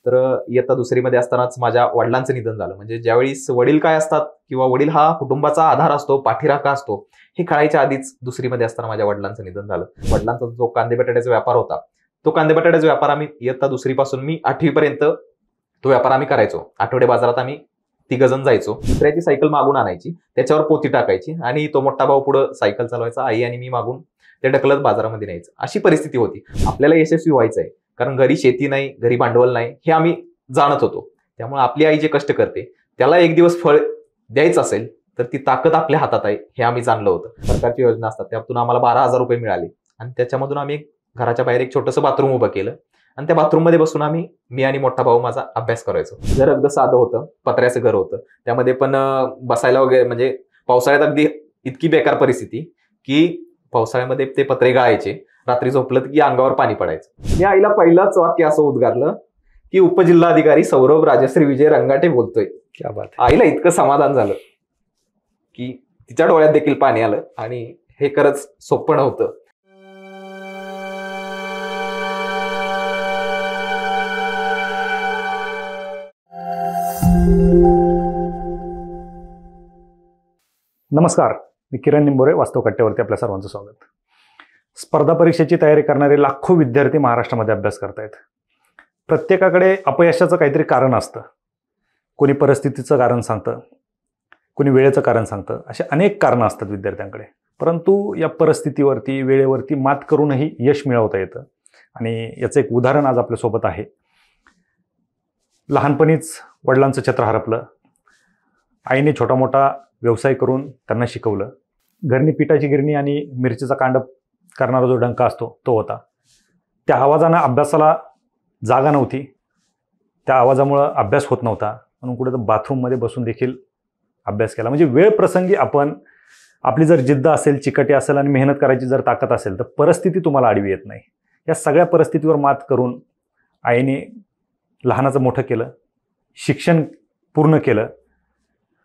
तर इयत्ता दुसरीमध्ये असतानाच माझ्या वडिलांचं निधन झालं. म्हणजे ज्यावेळेस वडील काय असतात किंवा वडील हा कुटुंबाचा आधार असतो, पाठीराखा असतो, हे कळायच्या आधीच दुसरीमध्ये असताना माझ्या वडिलांचं निधन झालं. वडिलांचा जो कांदे बटाट्याचा व्यापार होता, तो कांदे बटाट्याचा व्यापार आम्ही इयत्ता दुसरीपासून मी 8वी पर्यंत तो व्यापार आम्ही करायचो. आठवडे बाजारात आम्ही 3 जण जायचो. दुसऱ्याची सायकल मागून आणायची, त्याच्यावर पोती टाकायची आणि तो मोठा भाऊ पुढे सायकल चालवायचा, आई आणि मी मागून ते ढकलत बाजारामध्ये न्यायचं. अशी परिस्थिती होती. आपल्याला यशस्वी व्हायचंय, कारण घरी शेती नाही, घरी भांडवल नाही, हे आम्ही जाणत होतो. त्यामुळे आपली आई जे कष्ट करते त्याला एक दिवस फळ द्यायचं असेल तर ती ताकद आपल्या हातात आहे, हे आम्ही जाणलं होतं. सरकारची योजना असतात, त्यातून आम्हाला 12,000 रुपये मिळाले आणि त्याच्यामधून आम्ही घराच्या बाहेर एक छोटंसं बाथरूम उभं केलं आणि त्या बाथरूम मध्ये बसून मी आणि मोठा भाऊ माझा अभ्यास करायचो. घर अगदी साधं होतं, पत्र्याचं घर होतं. त्यामध्ये पण बसायला वगैरे म्हणजे पावसाळ्यात अगदी इतकी बेकार परिस्थिती की पावसाळ्यामध्ये ते पत्रे गळायचे, रात्री झोपलं की अंगावर पाणी पडायचं. मी आईला पहिलाच वाक्य असं उद्गारलं की उपजिल्हाधिकारी सौरभ राजश्री विजय रंगाटे बोलतोय. क्या बात. आईला इतकं समाधान झालं की तिच्या डोळ्यात देखील पाणी आलं आणि हे खरंच सोपं नव्हतं. नमस्कार, मी किरण निंबोरे, वास्तव कट्ट्यावरती आपल्या सर्वांचं स्वागत. स्पर्धा परीक्षेची तयारी करणारे लाखो विद्यार्थी महाराष्ट्रामध्ये अभ्यास करतायत. प्रत्येकाकडे अपयशाचं काहीतरी कारण असतं. कोणी परिस्थितीचं कारण सांगतं, कोणी वेळेचं कारण सांगतं. असे अनेक कारणं असतात विद्यार्थ्यांकडे. परंतु या परिस्थितीवरती, वेळेवरती मात करूनही यश मिळवता येतं आणि याचं एक उदाहरण आज आपल्यासोबत आहे. लहानपणीच वडिलांचं छत्र हरपलं. आईने छोटा मोठा व्यवसाय करून त्यांना शिकवलं. घरनी पिठाची गिरणी आणि मिरचीचा कांडप करणारा जो डंका असतो तो होता. त्या आवाजानं अभ्यासाला जागा नव्हती, त्या आवाजामुळं अभ्यास होत नव्हता, म्हणून कुठे तर बाथरूममध्ये बसून देखील अभ्यास केला. म्हणजे वेळ प्रसंगी आपण आपली जर जिद्द असेल, चिकाटी असेल आणि मेहनत करायची जर ताकद असेल तर परिस्थिती तुम्हाला आडवी येत नाही. या सगळ्या परिस्थितीवर मात करून आईने लहानाचं मोठं केलं, शिक्षण पूर्ण केलं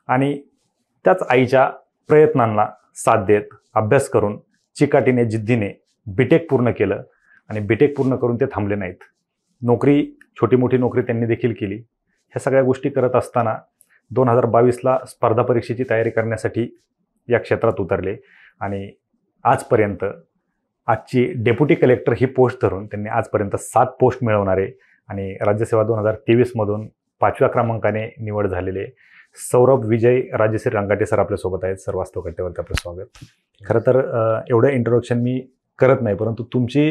आणि त्याच आईच्या प्रयत्नांना साथ देत अभ्यास करून चिकाटीने, जिद्दीने बीटेक पूर्ण केलं आणि बीटेक पूर्ण करून ते थांबले नाहीत. नोकरी, छोटी मोठी नोकरी त्यांनी देखील केली. ह्या सगळ्या गोष्टी करत असताना 2022ला स्पर्धा परीक्षेची तयारी करण्यासाठी या क्षेत्रात उतरले आणि आजपर्यंत आजची डेप्युटी कलेक्टर ही पोस्ट धरून त्यांनी आजपर्यंत 7 पोस्ट मिळवणारे आणि राज्यसेवा 2023मधून 5व्या क्रमांकाने निवड झालेले सौरभ विजय राजश्री रंगाटे सर आपल्यासोबत आहेत. सर, वास्तव कट्ट्यावरती आपलं स्वागत. खरं तर एवढं इंट्रोडक्शन मी करत नाही, परंतु तुमची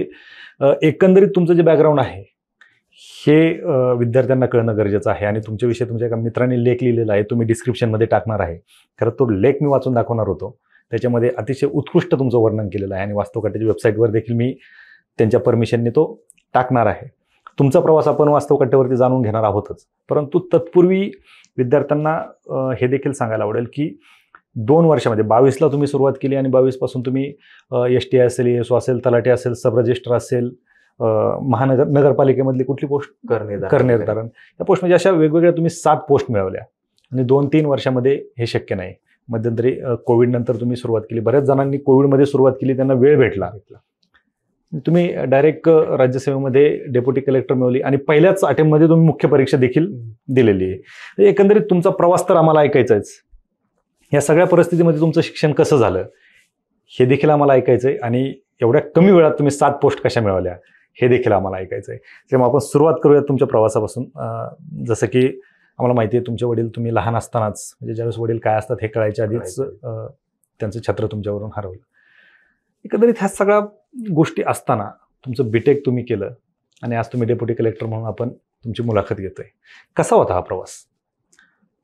एकंदरीत तुमचं जे बॅकग्राऊंड आहे हे विद्यार्थ्यांना कळणं गरजेचं आहे आणि तुमच्याविषयी तुमच्या एका मित्राने लेख लिहिलेला आहे, तुम्ही डिस्क्रिप्शनमध्ये टाकणार आहे. खरं तो लेख मी वाचून दाखवणार होतो. त्याच्यामध्ये अतिशय उत्कृष्ट तुमचं वर्णन केलेलं आहे आणि वास्तव कट्ट्याच्या वेबसाईटवर देखील मी त्यांच्या परमिशनने तो टाकणार आहे. तुमचा प्रवास आपण वास्तव कट्ट्यावरती जाणून घेणार आहोतच, परंतु तत्पूर्वी विद्यार्थ्यांना हे देखील सांगायला आवडेल की 2 वर्षामध्ये 22ला तुम्ही सुरुवात केली आणि 22पासून तुम्ही ST असेल, ESO असेल, तलाठी असेल, सब रजिस्ट्रार असेल, नगरपालिकेमधली कुठली पोस्ट, करनिर्धारण, त्या पोस्ट म्हणजे अशा वेगवेगळ्या तुम्ही 7 पोस्ट मिळवल्या आणि 2-3 वर्षामध्ये हे शक्य नाही. मध्यंतरी कोविड नंतर तुम्ही सुरुवात केली. बऱ्याच जणांनी कोविडमध्ये सुरुवात केली, त्यांना वेळ भेटला. तुम्ही डायरेक्ट राज्यसेवेमध्ये डेप्युटी कलेक्टर मिळवली आणि पहिल्याच अटेम्प्टमध्ये तुम्ही मुख्य परीक्षा देखील दिलेली आहे. एकंदरीत तुमचा प्रवास तर आम्हाला ऐकायचाच. या सगळ्या परिस्थितीमध्ये तुमचं शिक्षण कसं झालं हे देखील आम्हाला ऐकायचं आहे आणि एवढ्या कमी वेळात तुम्ही 7 पोस्ट कशा मिळवल्या हे देखील आम्हाला ऐकायचं आहे. तेव्हा आपण सुरुवात करूयात तुमच्या प्रवासापासून. जसं की आम्हाला माहिती आहे तुमचे वडील, तुम्ही लहान असतानाच, म्हणजे ज्यावेळेस वडील काय असतात हे कळायच्या आधीच त्यांचं छत्र तुमच्यावरून हरवलं. एकंदरीत ह्या सगळ्या गोष्टी असताना तुमचं बीटेक तुम्ही केलं आणि आज तुम्ही डेप्युटी कलेक्टर म्हणून आपण तुमची मुलाखत घेतोय. कसा होता हा प्रवास?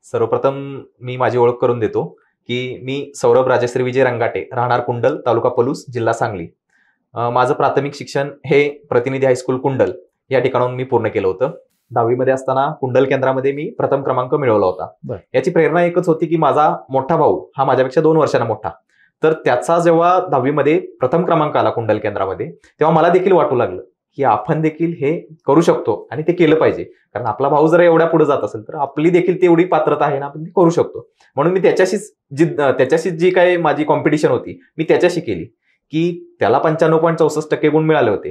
सर्वप्रथम मी माझी ओळख करून देतो की मी सौरभ राजश्री विजय रंगाटे, राहणार कुंडल, तालुका पलूस, जिल्हा सांगली. माझं प्राथमिक शिक्षण हे प्रतिनिधी हायस्कूल कुंडल या ठिकाणाहून मी पूर्ण केलं होतं. 10वीमध्ये असताना कुंडल केंद्रामध्ये मी प्रथम क्रमांक मिळवला होता. याची प्रेरणा एकच होती की माझा मोठा भाऊ हा माझ्यापेक्षा 2 वर्षांना मोठा, तर त्याचा जेव्हा 10वीमध्ये प्रथम क्रमांक आला कुंडल केंद्रामध्ये, तेव्हा मला देखील वाटू लागलं की आपण देखील हे करू शकतो आणि ते केलं पाहिजे. कारण आपला भाऊ जर एवढ्या पुढे जात असेल तर आपली देखील तेवढी पात्रता आहे ना, आपण ती करू शकतो. म्हणून मी त्याच्याशीच जी काही माझी कॉम्पिटिशन होती मी त्याच्याशी केली की त्याला 95.64% गुण मिळाले होते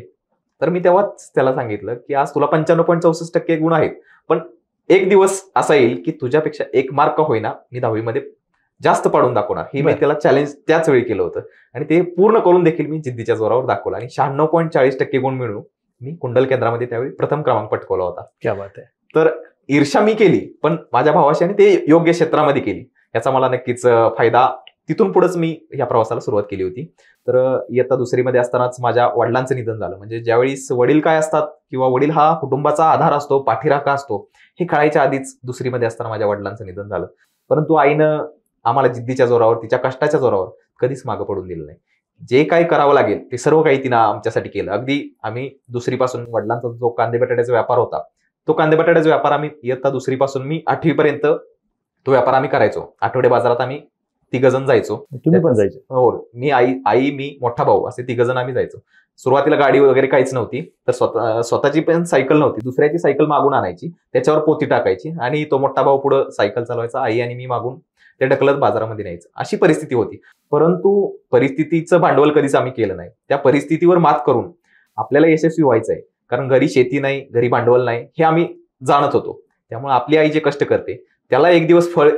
तर मी तेव्हाच त्याला सांगितलं की आज तुला 95.64% गुण आहेत, पण एक दिवस असा येईल की तुझ्यापेक्षा 1 मार्क का होईना मी 10वी जास्त पाडून दाखवणार. हे मी बरं. त्याला चॅलेंज त्याच वेळी केलं होतं आणि ते पूर्ण करून देखील मी जिद्दीच्या जोरावर दाखवलं आणि 96.40% गुण मिळवून मी कुंडल केंद्रामध्ये त्यावेळी प्रथम क्रमांक पटकावला होता. क्या बात आहे. तर ईर्ष्या मी केली, पण माझ्या भावाशी आणि ते योग्य क्षेत्रामध्ये केली. याचा मला नक्कीच फायदा तिथून पुढेच मी या प्रवासाला सुरुवात केली होती. तर इयत्ता 2रीमध्ये असतानाच माझ्या वडिलांचं निधन झालं. म्हणजे ज्यावेळी वडील काय असतात किंवा वडील हा कुटुंबाचा आधार असतो, पाठीराखा असतो, हे कळायच्या आधीच 2रीमध्ये असताना माझ्या वडिलांचं निधन झालं. परंतु आईनं आम्हाला जिद्दीच्या जोरावर, तिच्या कष्टाच्या जोरावर कधीच मागं पडून दिलं नाही. जे काही करावं लागेल ते सर्व काही तिनं आमच्यासाठी केलं. अगदी आम्ही 2रीपासून वडिलांचा जो कांदे बटाट्याचा व्यापार होता, तो कांदे बटाट्याचा व्यापार आम्ही इयत्ता 2रीपासून मी 8वीपर्यंत तो व्यापार आम्ही करायचो. आठवडे बाजारात आम्ही 3 जण जायचो. तुम्ही पण जायचे? हो, मी, आई, मी, मोठा भाऊ असे 3 जण आम्ही जायचो. सुरुवातीला गाडी वगैरे काहीच नव्हती, तर स्वतःची पण सायकल नव्हती, दुसऱ्याची सायकल मागून आणायची, त्याच्यावर पोती टाकायची आणि तो मोठा भाऊ पुढे सायकल चालवायचा, आई आणि मी मागून ते ढकलत बाजारामध्ये न्यायचं. अशी परिस्थिती होती. परंतु परिस्थितीचं भांडवल कधीच आम्ही केलं नाही. त्या परिस्थितीवर मात करून आपल्याला यशस्वी व्हायचं आहे, कारण घरी शेती नाही, घरी भांडवल नाही, हे आम्ही जाणत होतो. त्यामुळे आपली आई जे कष्ट करते त्याला एक दिवस फळ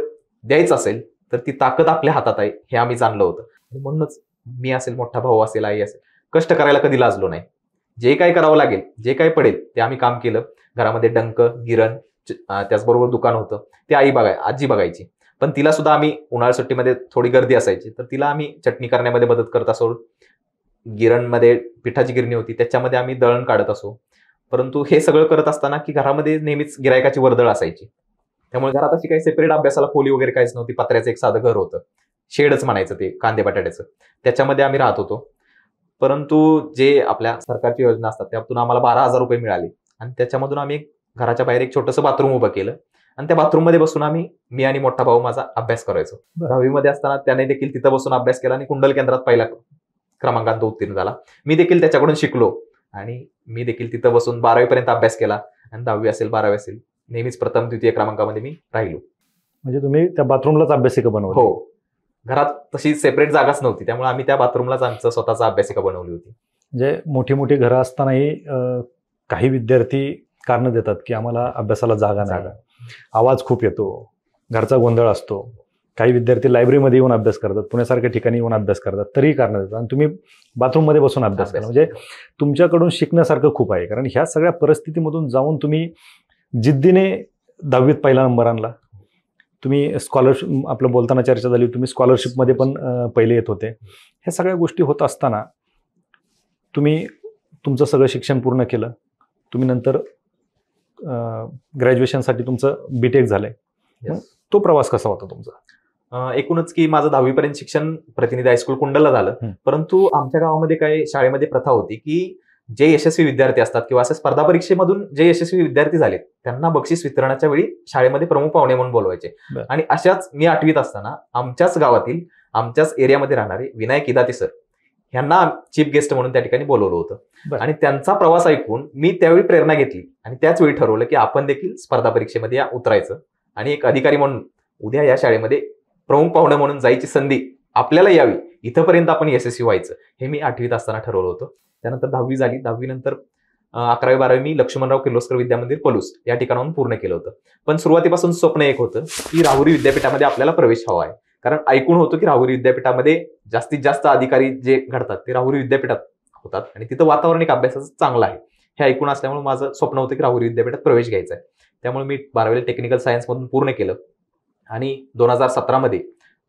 द्यायचं असेल तर ती ताकद आपल्या हातात आहे हे आम्ही जाणलं होतं. आणि म्हणूनच मी असेल, मोठा भाऊ असेल, आई असेल, कष्ट करायला कधी लाजलो नाही. जे काही करावं लागेल, जे काही पडेल ते आम्ही काम केलं. घरामध्ये डंक, गिरण, त्याचबरोबर दुकान होतं, ते आजी बघायची. पण तिला सुद्धा आम्ही उन्हाळ्या सुट्टीमध्ये थोडी गर्दी असायची, तर तिला आम्ही चटणी करण्यामध्ये मदत करत असो, गिरणमध्ये पिठाची गिरणी होती त्याच्यामध्ये आम्ही दळण काढत असो. परंतु हे सगळं करत असताना की घरामध्ये नेहमीच गिरायकाची वर्दळ असायची. त्यामुळे घरात अशी काही सेपरेट अभ्यासाला खोली वगैरे काहीच नव्हती. पत्र्याचं एक साधं घर होतं, शेडच म्हणायचं ते कांदे बटाट्याचं, त्याच्यामध्ये आम्ही राहत होतो. परंतु जे आपल्या सरकारची योजना असतात त्यातून आम्हाला 12,000 रुपये मिळाले आणि त्याच्यामधून आम्ही घराच्या बाहेर एक छोटंसं बाथरूम उभं केलं आणि त्या बाथरूममध्ये बसून मी आणि मोठा भाऊ माझा अभ्यास करायचो. 10वीमध्ये असताना त्याने देखील तिथं बसून अभ्यास केला आणि कुंडल केंद्रात पहिला क्रमांकात उत्तीर्ण झाला. मी देखील त्याच्याकडून शिकलो आणि मी देखील तिथं बसून 12वीपर्यंत अभ्यास केला आणि 10वी असेल, 12वी असेल, नेहमीच प्रथम द्वितीय क्रमांकामध्ये मी राहिलो. म्हणजे तुम्ही त्या बाथरूमलाच अभ्यासिका बनवली? हो, घरात तशी सेपरेट जागाच नव्हती, त्यामुळे आम्ही त्या बाथरूमलाच आमचं स्वतःचा अभ्यासिका बनवली होती. म्हणजे मोठी मोठी घरं असतानाही काही विद्यार्थी कारण देतात की आम्हाला अभ्यासाला जागा नाही, आवाज खूप येतो, घरचा गोंधळ असतो. काही विद्यार्थी लायब्ररीमध्ये येऊन अभ्यास करतात, पुण्यासारख्या ठिकाणी येऊन अभ्यास करतात, तरीही कारण देतात आणि तुम्ही बाथरूममध्ये बसून अभ्यास करा. म्हणजे तुमच्याकडून शिकण्यासारखं खूप आहे, कारण ह्या सगळ्या परिस्थितीमधून जाऊन तुम्ही जिद्दीने 10वीत पहिला नंबर आणला. तुम्ही स्कॉलरशिप, आपलं बोलताना चर्चा झाली, तुम्ही स्कॉलरशिपमध्ये पण पहिले येत होते. ह्या सगळ्या गोष्टी होत असताना तुम्ही तुमचं सगळं शिक्षण पूर्ण केलं. तुम्ही नंतर ग्रॅज्युएशनसाठी तुमचं BTech झालंय. तो प्रवास कसा होता तुमचा? एकूणच की माझं 10वीपर्यंत शिक्षण प्रतिनिधी हायस्कूल कुंडलला झालं. परंतु आमच्या गावामध्ये काही शाळेमध्ये प्रथा होती की जे यशस्वी विद्यार्थी असतात किंवा अशा स्पर्धा परीक्षेमधून जे यशस्वी विद्यार्थी झालेत त्यांना बक्षीस वितरणाच्या वेळी शाळेमध्ये प्रमुख पाहुणे म्हणून बोलवायचे. आणि अशाच मी 8वीत असताना आमच्याच गावातील, आमच्याच एरियामध्ये राहणारे विनायक इदाते सर यांना चीफ गेस्ट म्हणून त्या ठिकाणी बोलवलं होतं. आणि त्यांचा प्रवास ऐकून मी त्यावेळी प्रेरणा घेतली आणि त्याच वेळी ठरवलं की आपण देखील स्पर्धा परीक्षेमध्ये उतरायचं आणि एक अधिकारी म्हणून उद्या या शाळेमध्ये प्रमुख पाहुणे म्हणून जायची संधी आपल्याला यावी, इथंपर्यंत आपण यशस्वी व्हायचं, हे मी 8वीत असताना ठरवलं होतं. त्यानंतर 10वी झाली. 10वी नंतर 11वी 12वी मी लक्ष्मणराव किर्लोस्कर विद्यामंदिर पलूस या ठिकाणाहून पूर्ण केलं होतं. पण सुरुवातीपासून स्वप्न एक होतं की राहुरी विद्यापीठामध्ये आपल्याला प्रवेश हवा आहे, कारण ऐकून होतं की राहुरी विद्यापीठामध्ये जास्तीत जास्त अधिकारी जे घडतात ते राहुरी विद्यापीठात होतात आणि तिथं वातावरण एक अभ्यासाचं चांगलं आहे हे ऐकून असल्यामुळे माझं स्वप्न होतं की राहुरी विद्यापीठात प्रवेश घ्यायचा आहे. त्यामुळे मी 12वीला टेक्निकल सायन्समधून पूर्ण केलं आणि 2017मध्ये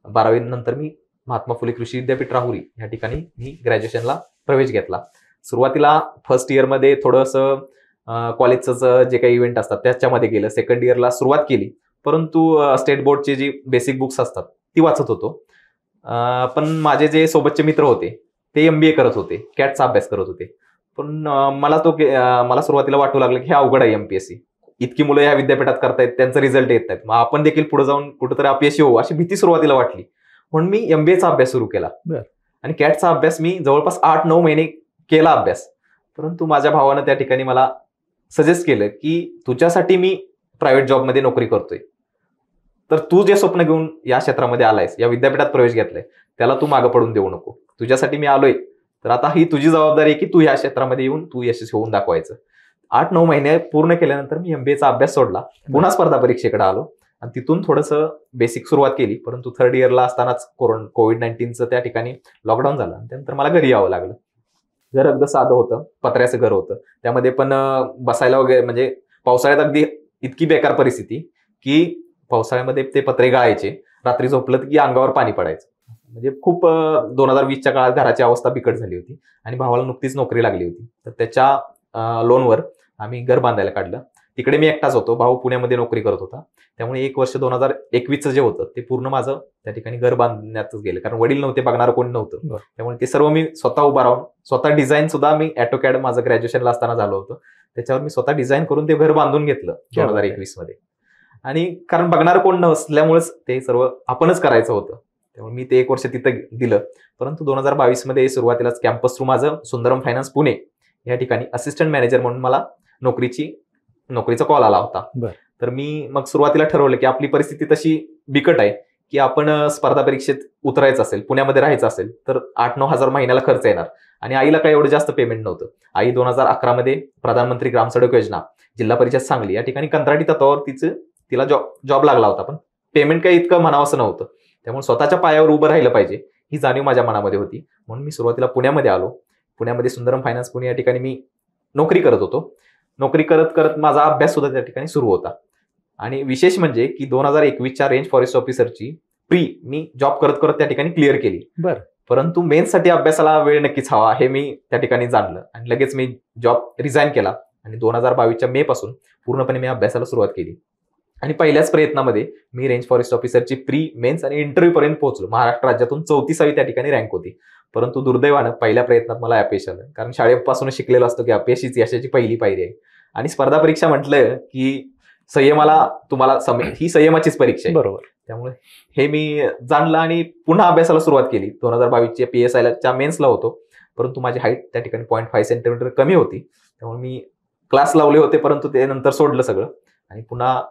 12वी नंतर मी महात्मा फुले कृषी विद्यापीठ राहुरी या ठिकाणी मी ग्रॅज्युएशनला प्रवेश घेतला. सुरुवातीला फर्स्ट इयरमध्ये थोडंसं कॉलेजचं जे काही इव्हेंट असतात त्याच्यामध्ये गेलं. सेकंड इयरला सुरुवात केली, परंतु स्टेट बोर्डची जी बेसिक बुक्स असतात ती वाचत होतो. पण माझे जे सोबतचे मित्र होते ते MBA करत होते, कॅटचा अभ्यास करत होते. पण मला सुरुवातीला वाटू लागलं की हे अवघड आहे MPSC, इतकी मुलं या विद्यापीठात करतायत, त्यांचा रिझल्ट येत नाहीत, मग आपण देखील पुढे जाऊन कुठेतरी अपयशी होऊ अशी भीती सुरुवातीला वाटली. म्हणून मी MBAचा अभ्यास सुरू केला आणि कॅटचा अभ्यास मी जवळपास 8-9 महिने केला अभ्यास. परंतु माझ्या भावानं त्या ठिकाणी मला सजेस्ट केलं की तुझ्यासाठी मी प्रायव्हेट जॉबमध्ये नोकरी करतोय, तर तू जे स्वप्न घेऊन या क्षेत्रामध्ये आलायस, या विद्यापीठात प्रवेश घेतलाय, त्याला तू मागं पडून देऊ नको. तुझ्यासाठी मी आलोय, तर आता ही तुझी जबाबदारी आहे की तू या क्षेत्रामध्ये येऊन तू यशस्वी होऊन दाखवायचं. 8-9 महिने पूर्ण केल्यानंतर मी MBA अभ्यास सोडला, पुन्हा स्पर्धा परीक्षेकडे आलो आणि तिथून थोडंसं बेसिक सुरुवात केली. परंतु थर्ड इयरला असतानाच कोविड-19चं त्या ठिकाणी लॉकडाऊन झालं आणि त्यानंतर मला घरी यावं लागलं. घर अगदी साधं होतं, पत्र्याचं घर होतं. त्यामध्ये पण बसायला वगैरे म्हणजे पावसाळ्यात अगदी इतकी बेकार परिस्थिती की पावसाळ्यामध्ये ते पत्रे गळायचे, रात्री झोपलं की अंगावर पाणी पडायचं. म्हणजे खूप 2020च्या काळात घराची अवस्था बिकट झाली होती आणि भावाला नुकतीच नोकरी लागली होती. तर त्याच्या लोनवर आम्ही घर बांधायला काढलं. तिकडे मी एकटाच होतो, भाऊ पुण्यामध्ये नोकरी करत होता. त्यामुळे 1 वर्ष 2021चं जे होतं ते पूर्ण माझं त्या ठिकाणी घर बांधण्यातच गेलं, कारण वडील नव्हते, बघणारं कोणी नव्हतं. त्यामुळे ते सर्व मी स्वतः उभा राहून, स्वतः डिझाईन सुद्धा मी AutoCAD माझं ग्रॅज्युएशनला असताना झालं होतं, त्याच्यावर मी स्वतः डिझाईन करून ते घर बांधून घेतलं 2021 मध्ये. आणि कारण बघणारं कोण नसल्यामुळेच ते सर्व आपणच करायचं होतं. त्यामुळे मी ते 1 वर्ष तिथं दिलं. परंतु 2022 मध्ये सुरुवातीलाच कॅम्पस थ्रू माझं सुंदरम फायनान्स पुणे या ठिकाणी असिस्टंट मॅनेजर म्हणून मला नोकरीचा कॉल आला होता. तर मी मग सुरुवातीला ठरवलं की आपली परिस्थिती तशी बिकट आहे की आपण स्पर्धा परीक्षेत उतरायचं असेल, पुण्यामध्ये राहायचं असेल तर 8-9 हजार महिन्याला खर्च येणार आणि आईला काही एवढं जास्त पेमेंट नव्हतं. आई 2011 मध्ये प्रधानमंत्री ग्राम सडक योजना, जिल्हा परिषद सांगली या ठिकाणी कंत्राटी तत्वावर तिला जॉब लागला होता, पण पेमेंट काही इतकं म्हणावंसं नव्हतं. त्यामुळे स्वतःच्या पायावर उभं राहिलं पाहिजे ही जाणीव माझ्या मनामध्ये होती. म्हणून मी सुरुवातीला पुण्यामध्ये आलो. पुण्यामध्ये सुंदरम फायनान्स पुणे या ठिकाणी मी नोकरी करत होतो. नोकरी करत करत माझा अभ्यास सुद्धा त्या ठिकाणी सुरू होता. आणि विशेष म्हणजे की 2021च्या range forest ऑफिसरची pre me job करत करत त्या ठिकाणी क्लिअर केली. परंतु मेन्ससाठी अभ्यासाला वेळ नक्कीच हवा हे मी त्या ठिकाणी जाणलं आणि लगेच मी जॉब रिझाईन केला आणि 2022च्या मे पासून पूर्णपणे मी अभ्यासाला सुरुवात केली. आणि पहिल्याच प्रयत्नामध्ये मी रेंज फॉरेस्ट ऑफिसरची प्री, मेन्स आणि इंटरव्ह्यू पर्यंत पोहोचलो. महाराष्ट्र राज्यातून 34वी त्या ठिकाणी रँक होती. परंतु दुर्दैवानं पहिल्या प्रयत्नात मला अपयश आलं, कारण शाळेपासूनच शिकलेलो असतो की अपयश हीच यशाची पहिली पायरी आहे. आणि स्पर्धा परीक्षा म्हटलं की ही संयमाचीच परीक्षा आहे. बरोबर. त्यामुळे हे मी जाणलं आणि पुन्हा अभ्यासाला सुरुवात केली. 2022च्या PSIच्या मेन्सला होतो, परंतु माझी हाईट त्या ठिकाणी 0.5 सेंटीमीटर कमी होती. त्यामुळे मी क्लास लावले होते, परंतु ते नंतर सोडलं सगळं आणि पुन्हा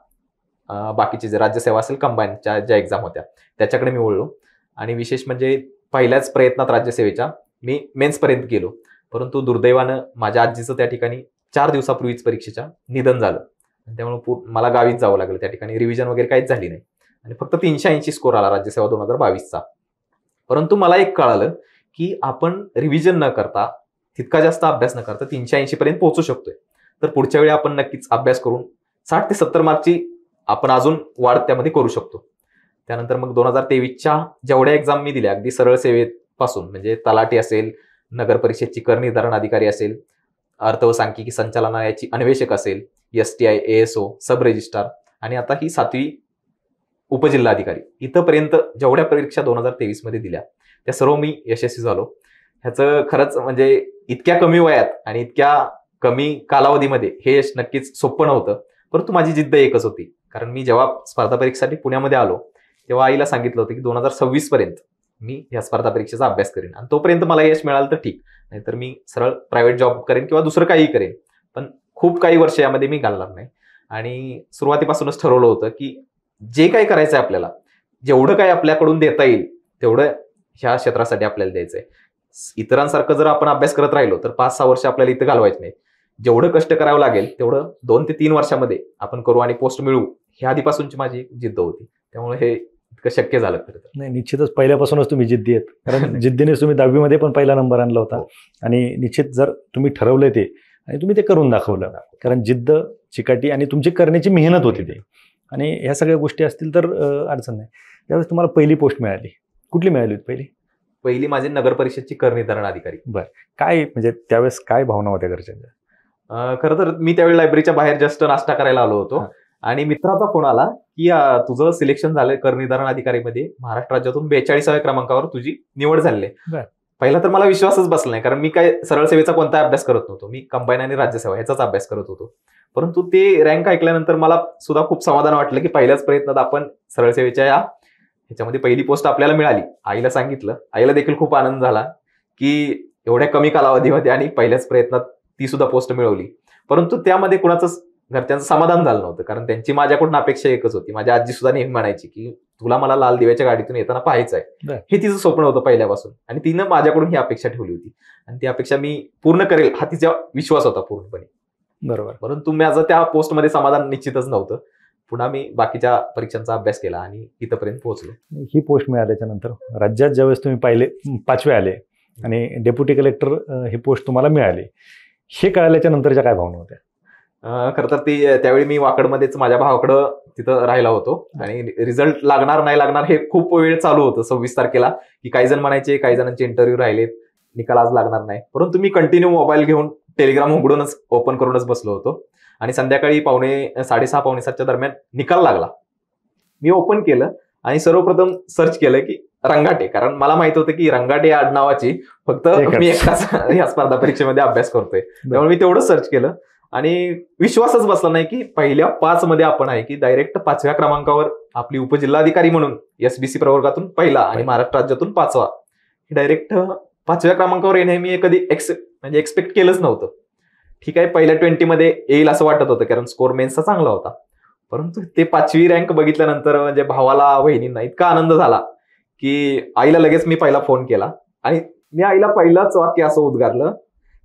बाकीचे जे राज्यसेवा असेल कंबाईनच्या ज्या एक्झाम होत्या त्याच्याकडे मी वळलो. आणि विशेष म्हणजे पहिल्याच प्रयत्नात राज्यसेवेच्या मी मेन्सपर्यंत गेलो. परंतु दुर्दैवानं माझ्या आजीचं त्या ठिकाणी 4 दिवसापूर्वीच परीक्षेच्या निधन झालं. त्यामुळे मला गावीच जावं लागलं. त्या ठिकाणी रिव्हिजन वगैरे काहीच झाली नाही आणि फक्त 380 स्कोर आला राज्यसेवा 2022चा. परंतु मला एक कळालं की आपण रिव्हिजन न करता, तितका जास्त अभ्यास न करता 380 पर्यंत पोहोचू शकतोय. तर पुढच्या वेळी आपण नक्कीच अभ्यास करून 60 ते 70 मार्कची आपण अजून वाढ त्यामध्ये करू शकतो. त्यानंतर मग 2023च्या जेवढ्या एक्झाम मी दिल्या, अगदी सरळ सेवेपासून म्हणजे तलाठी असेल, नगर परिषदची कर निर्धारण अधिकारी असेल, अर्थ व सांख्यिकी संचालनालयाची अन्वेषक असेल, STI, ASO, सब रजिस्ट्रार आणि आता ही 7वी उपजिल्हाधिकारी, इथंपर्यंत जेवढ्या परीक्षा 2023 मध्ये दिल्या त्या सर्व मी यशस्वी झालो. ह्याचं खरंच म्हणजे इतक्या कमी वयात आणि इतक्या कमी कालावधीमध्ये हे यश नक्कीच सोपं नव्हतं. परंतु माझी जिद्द एकच होती, कारण मी जेव्हा स्पर्धा परीक्षेसाठी पुण्यामध्ये आलो तेव्हा आईला सांगितलं होतं की 2026 पर्यंत मी या स्पर्धा परीक्षेचा अभ्यास करेन आणि तोपर्यंत मला यश मिळालं तर ठीक, नाहीतर मी सरळ प्रायव्हेट जॉब करेन किंवा दुसरं काही करेन. पण खूप काही वर्ष यामध्ये मी घालणार नाही. आणि सुरुवातीपासूनच ठरवलं होतं की जे काही करायचंय आपल्याला, जेवढं काही आपल्याकडून देता येईल तेवढं ह्या क्षेत्रासाठी आपल्याला द्यायचंय. इतरांसारखं जर आपण अभ्यास करत राहिलो तर 5-6 वर्ष आपल्याला इथं घालवायचे नाही. जेवढं कष्ट करावं लागेल तेवढं 2 ते 3 वर्षामध्ये आपण करू आणि पोस्ट मिळवू, ही आधीपासूनची माझी जिद्द होती. त्यामुळे हे इतकं शक्य झालं. खरं तर नाही, निश्चितच पहिल्यापासूनच तुम्ही जिद्दी आहेत, कारण जिद्दीने तुम्ही 10वी मध्ये पण पहिला नंबर आणला होता. आणि निश्चित जर तुम्ही ठरवलंय ते आणि तुम्ही ते करून दाखवलं, कारण जिद्द, चिकाटी आणि तुमची करण्याची मेहनत होती ते, आणि ह्या सगळ्या गोष्टी असतील तर अडचण नाही. त्यावेळेस तुम्हाला पहिली पोस्ट मिळाली, कुठली मिळाली होती? पहिली माझी नगर परिषदची कर निर्धारण अधिकारी. बरं, काय म्हणजे त्यावेळेस काय भावना होत्या घरच्यांच्या? खरं तर मी त्यावेळी लायब्ररीच्या बाहेर जस्ट नाश्ता करायला आलो होतो आणि मित्राचा फोन आला की तुझं सिलेक्शन झालंय कर निर्धारण अधिकारीमध्ये, महाराष्ट्र राज्यातून 42व्या क्रमांकावर तुझी निवड झाली आहे. पहिला तर मला विश्वासच बसला नाही, कारण मी काय सरळ सेवेचा कोणता अभ्यास करत नव्हतो. मी कंबाईन आणि राज्यसेवा ह्याचाच अभ्यास करत होतो. परंतु ते रँक ऐकल्यानंतर मला सुद्धा खूप समाधान वाटलं की पहिल्याच प्रयत्नात आपण सरळ सेवेच्या ह्याच्यामध्ये पहिली पोस्ट आपल्याला मिळाली. आईला सांगितलं, आईला देखील खूप आनंद झाला की एवढ्या कमी कालावधीमध्ये आणि पहिल्याच प्रयत्नात ती सुद्धा पोस्ट मिळवली. परंतु त्यामध्ये कुणाचंच घरच्यांचं समाधान झालं नव्हतं, कारण त्यांची माझ्याकडून अपेक्षा एकच होती. माझी आजी सुद्धा नेहमी म्हणायची की तुला मला लाल दिव्याच्या गाडीतून येताना पाहायचं आहे, हे तिचं स्वप्न होतं पहिल्यापासून, आणि तिनं माझ्याकडून ही अपेक्षा ठेवली होती आणि ती अपेक्षा मी पूर्ण करेल हा तिचा विश्वास होता पूर्णपणे. बरोबर. परंतु माझं त्या पोस्टमध्ये समाधान निश्चितच नव्हतं. पुन्हा मी बाकीच्या परीक्षांचा अभ्यास केला आणि इथपर्यंत पोहोचलो. ही पोस्ट मिळाल्याच्या नंतर राज्यात ज्यावेळेस तुम्ही पाहिले 5वे आले आणि डेप्युटी कलेक्टर ही पोस्ट तुम्हाला मिळाली, हे कळाल्याच्या नंतरच्या काय भावना होत्या? खरं तर त्यावेळी मी वाकडमध्येच माझ्या भावाकडं तिथं राहिला होतो आणि रिझल्ट लागणार नाही लागणार हे खूप वेळ चालू होतं 26 तारखेला, की काही जण म्हणायचे काही जणांचे इंटरव्ह्यू राहिलेत, निकाल आज लागणार नाही. परंतु मी कंटिन्यू मोबाईल घेऊन टेलिग्राम उघडूनच ओपन करूनच बसलो होतो आणि संध्याकाळी 6:30 पावणे 7च्या दरम्यान निकाल लागला. मी ओपन केलं आणि सर्वप्रथम सर्च केलं की रंगाटे, कारण मला माहित होतं की रंगाटे या आडनावाची फक्त मी एकटाच या स्पर्धा परीक्षेमध्ये अभ्यास करतोय. त्यामुळे मी तेवढं सर्च केलं आणि विश्वासच बसला नाही की पहिल्या 5 मध्ये आपण आहे की डायरेक्ट 5व्या क्रमांकावर आपली उपजिल्हाधिकारी म्हणून SBC प्रवर्गातून पहिला आणि महाराष्ट्र राज्यातून 5वा, डायरेक्ट 5व्या क्रमांकावर येणे मी कधी एक्सपेक्ट केलंच नव्हतं. ठीक आहे, पहिल्या 20 मध्ये येईल असं वाटत होतं कारण स्कोर मेन्सचा चांगला होता. परंतु ते 5वी रँक बघितल्यानंतर म्हणजे भावाला वहिनींना इतका आनंद झाला की आईला लगेच मी पहिला फोन केला आणि मी आईला पहिलाच वाक्य असं उद्गारलं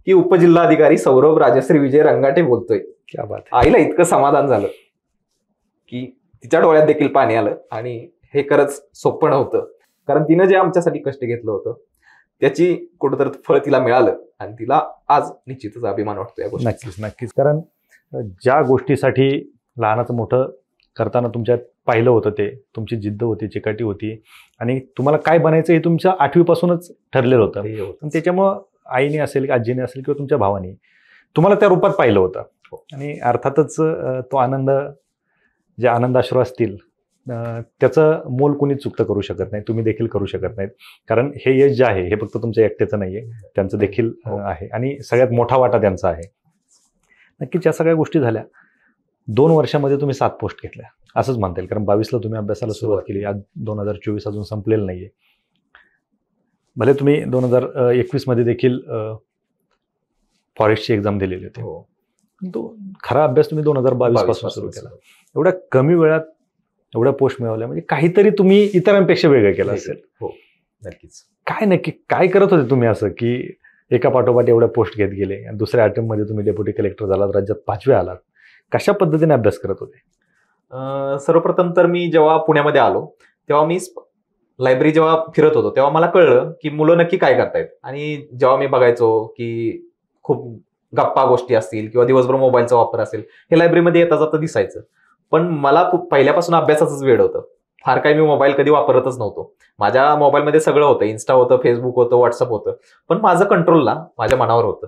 की उपजिल्हाधिकारी सौरभ राजश्री विजय रंगाटे बोलतोय. क्या बात. आईला इतकं समाधान झालं की तिच्या डोळ्यात देखील पाणी आलं आणि हे खरंच सोपं नव्हतं, कारण तिनं जे आमच्यासाठी कष्ट घेतलं होतं त्याची कुठंतरी फळ तिला मिळालं आणि तिला आज निश्चितच अभिमान वाटतो या गोष्टी. नक्कीच नक्कीच. कारण ज्या गोष्टीसाठी लहानाचं मोठं करताना तुमच्यात पाहिलं होतं ते तुमची जिद्द होती, चिकाटी होती आणि तुम्हाला काय बनायचं हे तुमच्या 8वी पासूनच ठरलेलं होतं. आणि त्याच्यामुळं आईने असेल, आजीने असेल किंवा तुमच्या भावाने तुम्हाला त्या रूपात पाहिलं होतं. आणि अर्थातच तो आनंद, जे आनंदाश्रू असतील त्याचं मोल कोणीच चुकतं करू शकत नाही, तुम्ही देखील करू शकत नाहीत. कारण हे यश जे आहे हे फक्त तुमच्या एकट्याचं नाहीये, त्यांचं देखील आहे आणि सगळ्यात मोठा वाटा त्यांचा आहे. नक्कीच या सगळ्या गोष्टी झाल्या. 2 वर्षामध्ये तुम्ही 7 पोस्ट घेतल्या असंच म्हणता येईल, कारण 22ला तुम्ही अभ्यासाला सुरुवात केली, आज 2024 अजून संपलेलं नाहीये. भले तुम्ही 2021 मध्ये देखील फॉरेस्टची एक्झाम दिलेली होती, तो खरा अभ्यास तुम्ही 2022 पासून सुरू केला. एवढ्या कमी वेळात एवढ्या पोस्ट मिळवल्या म्हणजे काहीतरी तुम्ही इतरांपेक्षा वेगळं केलं असेल. हो नक्कीच. नक्की काय करत होते तुम्ही असं की एका पाठोपाठ एवढ्या पोस्ट घेत गेले आणि दुसऱ्या अटेम्प्ट मध्ये तुम्ही डेप्युटी कलेक्टर झालात, राज्यात 5वे आलात, कशा पद्धतीने अभ्यास करत होते? सर्वप्रथम तर मी जेव्हा पुण्यामध्ये आलो तेव्हा मी लायब्ररी जेव्हा फिरत होतो तेव्हा मला कळलं की मुलं नक्की काय करतायत. आणि जेव्हा मी बघायचो की खूप गप्पा गोष्टी असतील किंवा दिवसभर मोबाईलचा वापर असेल हे लायब्ररीमध्ये येता जाता दिसायचं. पण मला पहिल्यापासून अभ्यासाचंच वेळ होतं. फार काही मी मोबाईल कधी वापरतच नव्हतो. माझ्या मोबाईलमध्ये सगळं होतं, इन्स्टा होतं, फेसबुक होतं, व्हॉट्सअप होतं, पण माझं कंट्रोलला माझ्या मनावर होतं.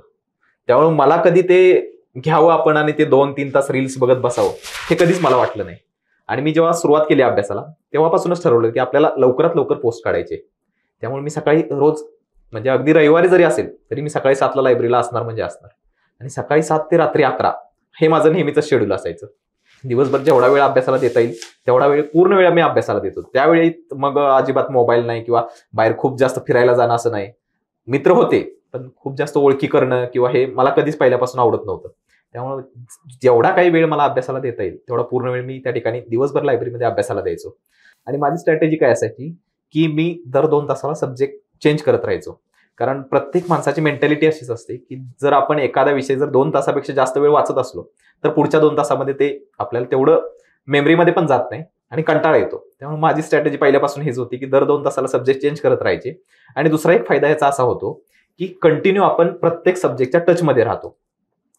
त्यामुळे मला कधी ते घ्यावं आपण आणि ते 2-3 तास रील्स बघत बसावं हे कधीच मला वाटलं नाही. आणि मी जेव्हा सुरुवात केली अभ्यासाला तेव्हापासूनच ठरवलं की आपल्याला लवकरात लवकर पोस्ट काढायचे. त्यामुळे मी सकाळी रोज, म्हणजे अगदी रविवारी जरी असेल तरी मी सकाळी 7ला लायब्ररीला असणार म्हणजे असणार, आणि सकाळी 7 ते रात्री 11 हे माझं नेहमीचं शेड्यूल असायचं. दिवसभर जेवढा वेळ अभ्यासाला देता येईल तेवढा वेळ पूर्ण वेळ मी अभ्यासाला देतो. त्यावेळी मग अजिबात मोबाईल नाही किंवा बाहेर खूप जास्त फिरायला जाणं असं नाही. मित्र होते पण खूप जास्त ओळखी करणं किंवा हे मला कधीच पहिल्यापासून आवडत नव्हतं. त्यामुळे जेवढा काही वेळ मला अभ्यासाला देता येईल तेवढा पूर्ण वेळ मी त्या ठिकाणी दिवसभर लायब्ररीमध्ये अभ्यासाला द्यायचो. आणि माझी स्ट्रॅटेजी काय असायची की मी दर 2 तासाला सब्जेक्ट चेंज करत राहायचो. कारण प्रत्येक माणसाची मेंटॅलिटी अशीच असते की जर आपण एखादा विषय जर 2 तासापेक्षा जास्त वेळ वाचत असलो तर पुढच्या 2 तासामध्ये ते आपल्याला तेवढं मेमरीमध्ये पण जात नाही आणि कंटाळा येतो. त्यामुळे माझी स्ट्रॅटेजी पहिल्यापासून हीच होती की दर 2 तासाला सब्जेक्ट चेंज करत राहायचे. आणि दुसरा एक फायदा याचा असा होतो की कंटिन्यू आपण प्रत्येक सब्जेक्टच्या टचमध्ये राहतो.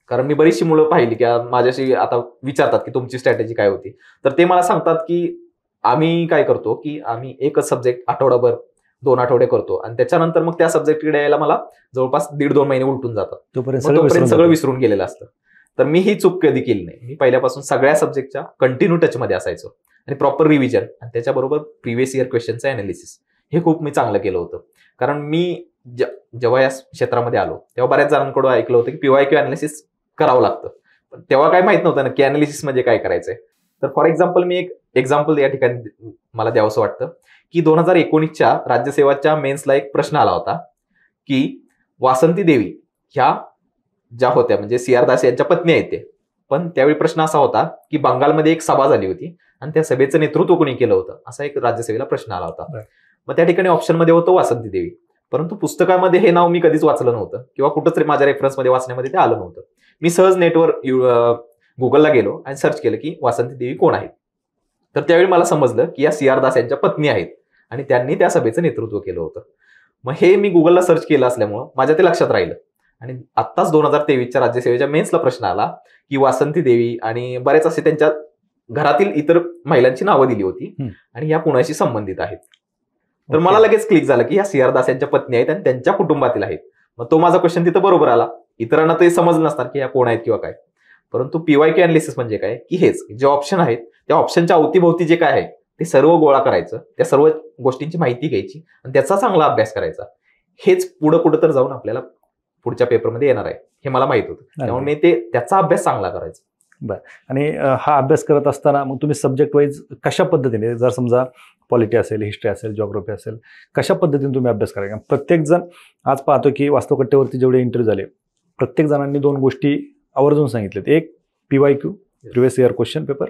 कारण मी बरीचशी मुलं पाहिली की माझ्याशी आता विचारतात की तुमची स्ट्रॅटेजी काय होती, तर ते मला सांगतात की आम्ही काय करतो की आम्ही एकच सब्जेक्ट आठवडाभर 2 आठवडे करतो आणि त्याच्यानंतर मग त्या सब्जेक्टकडे यायला मला जवळपास 1.5-2 महिने उलटून जातात. तोपर्यंत सगळं विसरून गेलेलं असतं. तर मी ही चूक कधी केली नाही. मी पहिल्यापासून सगळ्या सब्जेक्टच्या कंटिन्यू टचमध्ये असायचो आणि प्रॉपर रिव्हिजन आणि त्याच्याबरोबर प्रिव्हियस इयर क्वेश्चनचं अनालिसिस हे खूप मी चांगलं केलं होतं. कारण मी जेव्हा या क्षेत्रामध्ये आलो तेव्हा बऱ्याच जणांकडून ऐकलं होतं की PYQ अनालिसिस करावं लागतं, पण तेव्हा काय माहित नव्हतं नक्की अनालिसिस म्हणजे काय करायचंय. तर फॉर एक्झाम्पल मी एक एक्झाम्पल या ठिकाणी मला द्यावंसं वाटतं की 2019च्या राज्यसेवाच्या मेन्सला एक प्रश्न आला होता की वासंती देवी ह्या ज्या होत्या म्हणजे CR दास यांच्या पत्नी आहेत, पण त्यावेळी प्रश्न असा होता की बंगालमध्ये एक सभा झाली होती आणि त्या सभेचं नेतृत्व कोणी केलं होतं, असा एक राज्यसभेला प्रश्न आला होता. मग त्या ठिकाणी ऑप्शनमध्ये होतं वासंती देवी, परंतु पुस्तकामध्ये हे नाव मी कधीच वाचलं नव्हतं किंवा कुठंच माझ्या रेफरन्समध्ये वाचण्यामध्ये ते आलं नव्हतं. मी सहज नेटवर गुगलला गेलो आणि सर्च केलं की वासंती देवी कोण आहेत. तर त्यावेळी मला समजलं की या CR दास यांच्या पत्नी आहेत आणि त्यांनी त्या सभेचं नेतृत्व केलं होतं. मग हे मी गुगलला सर्च केलं असल्यामुळं माझ्या ते लक्षात राहिलं. आणि आत्ताच 2023च्या राज्यसेवेच्या मेन्सला प्रश्न आला की वासंती देवी आणि बरेच असे त्यांच्या घरातील इतर महिलांची नावं दिली होती आणि या पुण्याशी संबंधित आहेत. तर मला लगेच क्लिक झालं की या CR दास यांच्या पत्नी आहेत आणि त्यांच्या कुटुंबातील आहेत. मग तो माझा क्वेश्चन तिथं बरोबर आला. इतरांना ते समजलं नसणार की या कोण आहेत किंवा काय. परंतु PYQ अनालिसिस म्हणजे काय की हेच जे ऑप्शन आहेत त्या ऑप्शनच्या अवतीभोवती जे काय आहे ते सर्व गोळा करायचं, त्या सर्व गोष्टींची माहिती घ्यायची आणि त्याचा चांगला अभ्यास करायचा. हेच पुढं तर जाऊन आपल्याला पुढच्या पेपरमध्ये येणार आहे हे मला माहित होतं. त्यामुळे मी त्याचा अभ्यास चांगला करायचा. बरं. आणि हा अभ्यास करत असताना मग तुम्ही सब्जेक्ट वाईज कशा पद्धतीने, जर समजा पॉलिटी असेल, हिस्ट्री असेल, जिओग्राफी असेल, कशा पद्धतीने तुम्ही अभ्यास करायचा? प्रत्येक जण आज पाहतो की वास्तवकट्टेवरती जेवढे इंटरव्ह्यू झाले प्रत्येक जणांनी 2 गोष्टी आवर्जून सांगितल्यात. एक PYQ previous year question paper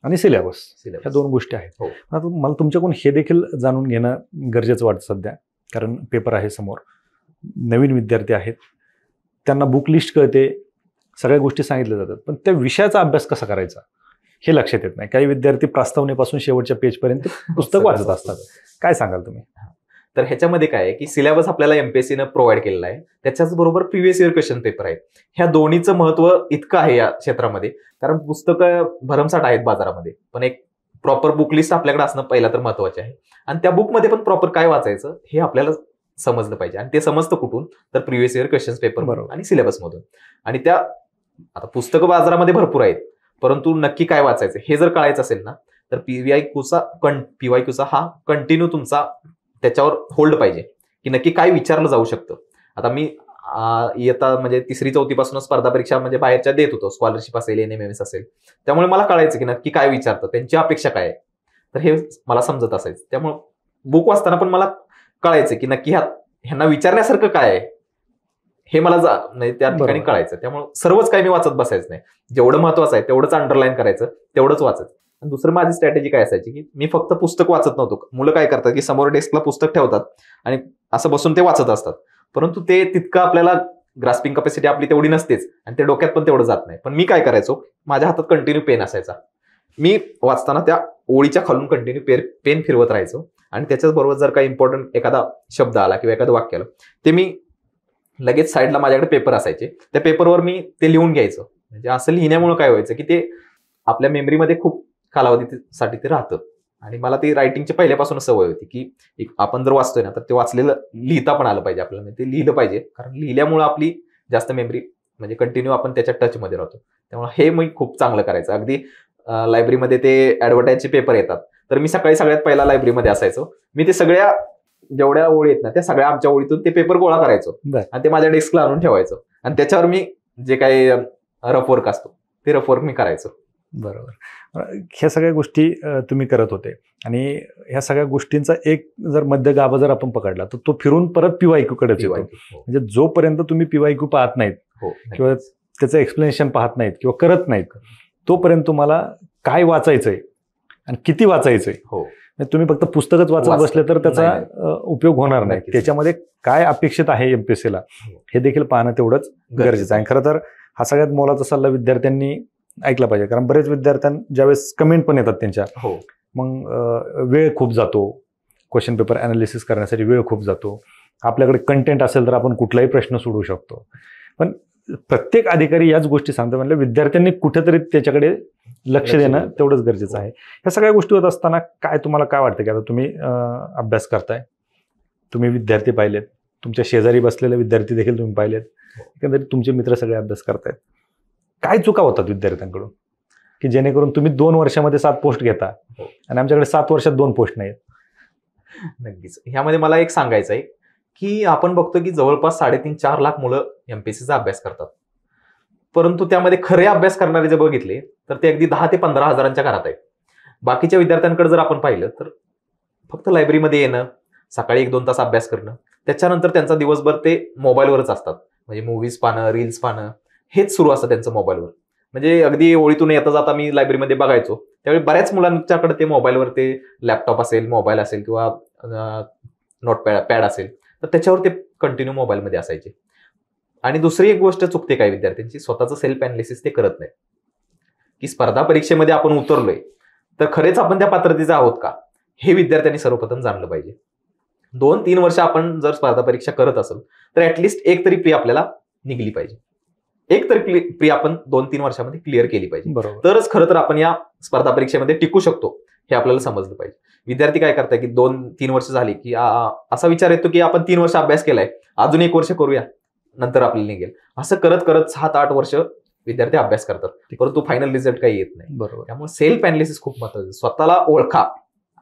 आणि सिलेबस, ह्या 2 गोष्टी आहेत. आता मला तुमच्याकडून हे देखील जाणून घेणं गरजेचं वाटतं सध्या, कारण पेपर आहे समोर, नवीन विद्यार्थी आहेत, त्यांना बुक लिस्ट कळते, सगळ्या गोष्टी सांगितल्या जातात, पण त्या विषयाचा अभ्यास कसा करायचा हे लक्षात येत नाही. काही विद्यार्थी प्रास्तावनेपासून शेवटच्या पेजपर्यंत पुस्तक वाचत असतात. काय सांगाल तुम्ही? तर ह्याच्यामध्ये काय आहे की सिलेबस आपल्याला MPSCनं प्रोव्हाइड केलेला आहे, त्याच्याच बरोबर प्रिव्हियस इयर क्वेश्चन पेपर आहेत. ह्या दोन्हीचं महत्व इतकं आहे या क्षेत्रामध्ये, कारण पुस्तकं भरमसाठ आहेत बाजारामध्ये, पण एक प्रॉपर बुक लिस्ट आपल्याकडे असणं पहिला तर महत्वाचे आहे. आणि त्या बुकमध्ये पण प्रॉपर काय वाचायचं हे आपल्याला समजलं पाहिजे. आणि ते समजतं कुठून? तर प्रिव्हियस इयर क्वेश्चन पेपर आणि सिलेबसमधून. आणि त्या आता पुस्तकं बाजारामध्ये भरपूर आहेत, परंतु नक्की काय वाचायचं हे जर कळायचं असेल ना तर PYQचा हा कंटिन्यू तुमचा त्याच्यावर होल्ड पाहिजे की नक्की काय विचारलं जाऊ शकतं. आता मी इयत्ता म्हणजे 3री-4थी पासून स्पर्धा परीक्षा म्हणजे बाहेरच्या देत होतो, स्कॉलरशिप असेल, NMMS असेल, त्यामुळे मला कळायचं की नक्की काय विचारतं, त्यांची अपेक्षा काय आहे, तर हे मला समजत असायचं. त्यामुळे बुक वाचताना पण मला कळायचं की नक्की ह्यांना विचारण्यासारखं काय आहे हे मला त्या ठिकाणी कळायचं. त्यामुळे सर्वच काही मी वाचत बसायचं नाही, जेवढं महत्वाचं आहे तेवढंच अंडरलाईन करायचं, तेवढंच वाचायचं. आणि दुसरं माझी स्ट्रॅटेजी काय असायची की मी फक्त पुस्तक वाचत नव्हतो. मुलं काय करतात की समोर डेस्कला पुस्तक ठेवतात आणि असं बसून ते वाचत असतात, परंतु ते तितकं आपल्याला ग्रास्पिंग कॅपॅसिटी आपली तेवढी नसतेच आणि ते डोक्यात पण तेवढं जात नाही. पण मी काय करायचो, माझ्या हातात कंटिन्यू पेन असायचा, मी वाचताना त्या ओळीच्या खालून कंटिन्यू पेन फिरवत राहायचो आणि त्याच्याच बरोबर जर काही इम्पॉर्टंट एखादा शब्द आला किंवा एखादं वाक्य आलं ते मी लगेच साईडला माझ्याकडे पेपर असायचे, त्या पेपरवर मी ते लिहून घ्यायचं. म्हणजे असं लिहिण्यामुळे काय व्हायचं की ते आपल्या मेमरीमध्ये खूप कालावधीसाठी ते राहतं. आणि मला ती रायटिंगची पहिल्यापासून सवय होती की आपण जर वाचतोय ना तर ते वाचलेलं लिहिता पण आलं पाहिजे आपल्याला, ते लिहिलं पाहिजे, कारण लिहिल्यामुळे आपली जास्त मेमरी म्हणजे कंटिन्यू आपण त्याच्या टचमध्ये राहतो. त्यामुळे हे मी खूप चांगलं करायचं. अगदी लायब्ररीमध्ये ते ॲडव्हर्टाईजचे पेपर येतात तर मी सकाळी सगळ्यात पहिला लायब्ररीमध्ये असायचो, मी ते सगळ्या जेवढ्या ओळी आहेत ना त्या सगळ्या आमच्या ओळीतून ते पेपर गोळा करायचो आणि ते माझ्या डेस्कला आणून ठेवायचो आणि त्याच्यावर मी जे काही रफ वर्क असतो ते रफ वर्क मी करायचो. बरोबर. ह्या सगळ्या गोष्टी तुम्ही करत होते आणि ह्या सगळ्या गोष्टींचा एक जर मध्य गाभा जर आपण पकडला तर तो फिरून परत PYQ कडेच येतो. म्हणजे जोपर्यंत तुम्ही PYQ पाहत नाहीत किंवा त्याचं एक्सप्लेनेशन पाहत नाहीत किंवा करत नाहीत तोपर्यंत तुम्हाला काय वाचायचंय आणि किती वाचायचंय, तुम्ही फक्त पुस्तकच वाचत बसले तर त्याचा उपयोग होणार नाही. त्याच्यामध्ये काय अपेक्षित आहे MPSCला हे देखील पाहणं तेवढंच गरजेचं आहे. खरं तर हा सगळ्यात मोलाचा सल्ला विद्यार्थ्यांनी ऐकला पाहिजे, कारण बरेच विद्यार्थ्यांना ज्यावेळेस कमेंट पण येतात त्यांच्या, मग वेळ खूप जातो, क्वेश्चन पेपर अनालिसिस करण्यासाठी वेळ खूप जातो. आपल्याकडे कंटेंट असेल तर आपण कुठलाही प्रश्न सोडवू शकतो, पण प्रत्येक अधिकारी याच गोष्टी सांगतो, म्हणजे विद्यार्थ्यांनी कुठेतरी त्याच्याकडे लक्ष देणं तेवढंच गरजेचं आहे. ह्या सगळ्या गोष्टी होत असताना तुम्हाला काय वाटतं की आता तुम्ही अभ्यास करताय, तुम्ही विद्यार्थी पाहिलेत, तुमच्या शेजारी बसलेले विद्यार्थी देखील तुम्ही पाहिलेत, एकंदरीत तुमचे मित्र सगळे अभ्यास करतायत, काय चुका होतात विद्यार्थ्यांकडून की जेणेकरून तुम्ही 2 वर्षामध्ये 7 पोस्ट घेता आणि आमच्याकडे 7 वर्षात 2 पोस्ट नाहीत? नक्कीच. ह्यामध्ये मला एक सांगायचं आहे की आपण बघतो की जवळपास 3.5-4 लाख मुलं MPSCचा अभ्यास करतात, परंतु त्यामध्ये खरे अभ्यास करणारे जे बघितले तर ते अगदी 10 ते 15 हजारांच्या घरात आहेत. बाकीच्या विद्यार्थ्यांकडे जर आपण पाहिलं तर फक्त लायब्ररीमध्ये येणं, सकाळी 1-2 तास अभ्यास करणं, त्याच्यानंतर त्यांचा दिवसभर ते मोबाईलवरच असतात, म्हणजे मूव्हीज पाहणं, रील्स पाहणं हेच सुरू असतं त्यांचं मोबाईलवर. म्हणजे अगदी ओळीतून येता जाता मी लायब्ररीमध्ये बघायचो, त्यावेळी बऱ्याच मुलांच्याकडे ते मोबाईलवर ते लॅपटॉप असेल, मोबाईल असेल किंवा नोटपॅड असेल, तर त्याच्यावर ते कंटिन्यू मोबाईलमध्ये असायचे. आणि दुसरी एक गोष्ट चुकते काही विद्यार्थ्यांची, स्वतःचं सेल्फ अनालिसिस ते करत नाही, की स्पर्धा परीक्षेमध्ये आपण उतरलोय तर खरेच आपण त्या पात्रतेचे आहोत का, हे विद्यार्थ्यांनी सर्वप्रथम जाणलं पाहिजे. 2-3 वर्ष आपण जर स्पर्धा परीक्षा करत असेल तर ऍटलिस्ट एक तरी प्री आपल्याला निघली पाहिजे, एक तरी प्री आपण 2-3 वर्षामध्ये क्लिअर केली पाहिजे, बरोबर. तरच खरं तर आपण या स्पर्धा परीक्षेमध्ये टिकू शकतो हे आपल्याला समजलं पाहिजे. विद्यार्थी काय करतात की 2-3 वर्ष झाली की असा विचार येतो की आपण 3 वर्ष अभ्यास केलाय, अजून 1 वर्ष करूया, नंतर आपल्याला निघेल. असं करत करत 7-8 वर्ष विद्यार्थी अभ्यास करतात, परंतु फायनल रिझल्ट काही येत नाही. बरोबर. त्यामुळे सेल्फ अनालिसिस खूप महत्त्वाचं. स्वतःला ओळखा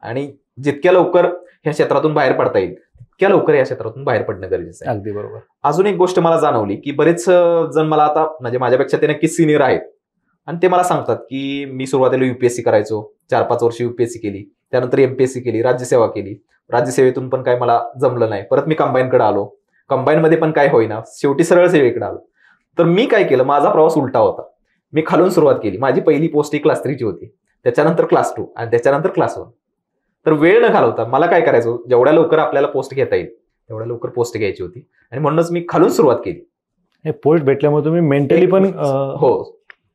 आणि जितक्या लवकर ह्या क्षेत्रातून बाहेर पडता येईल तितक्या लवकर या क्षेत्रातून बाहेर पडणं गरजेचं आहे. अगदी बरोबर. अजून एक गोष्ट मला जाणवली की बरेच जण मला आता म्हणजे माझ्यापेक्षा ते नक्कीच सिनियर आहेत आणि ते मला सांगतात की मी सुरुवातीला युपीएससी करायचो, 4-5 वर्ष युपीएससी केली, त्यानंतर एमपीएससी केली, राज्यसेवा केली, राज्यसेवेतून पण काय मला जमलं नाही, परत मी कंबाईनकडे आलो, कंबाईनमध्ये पण काय होईना, शेवटी सरळ सेवेकडे आलो. तर मी काय केलं, माझा प्रवास उलटा होता. मी खालून सुरुवात केली. माझी पहिली पोस्ट ही क्लास 3 ची होती, त्याच्यानंतर क्लास 2 आणि त्याच्यानंतर क्लास 1. तर वेळ न घालवता मला काय करायचं, जेवढ्या लवकर आपल्याला पोस्ट घेता येईल तेवढ्या लवकर पोस्ट घ्यायची होती आणि म्हणूनच मी खालून सुरुवात केली. हे पोस्ट भेटल्यामुळे तुम्ही मेंटली पण हो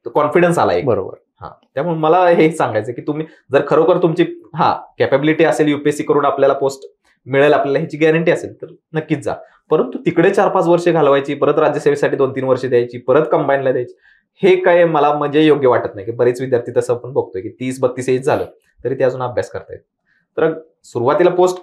कॉन्फिडन्स आला एक. बरोबर. त्यामुळे मला हे सांगायचं की तुम्ही जर खरोखर तुमची कॅपेबिलिटी असेल, युपीएससी करून आपल्याला पोस्ट मिळेल आपल्याला ह्याची गॅरंटी असेल तर नक्कीच जा, परंतु तिकडे 4-5 वर्ष घालवायची, परत राज्यसेवेसाठी 2-3 वर्ष द्यायची, परत कंबाईनला द्यायची, हे काय मला म्हणजे योग्य वाटत नाही. की बरेच विद्यार्थी तसं आपण बघतोय की 30-32 एज झालं तरी ते अजून अभ्यास करतायत. तर सुरुवातीला पोस्ट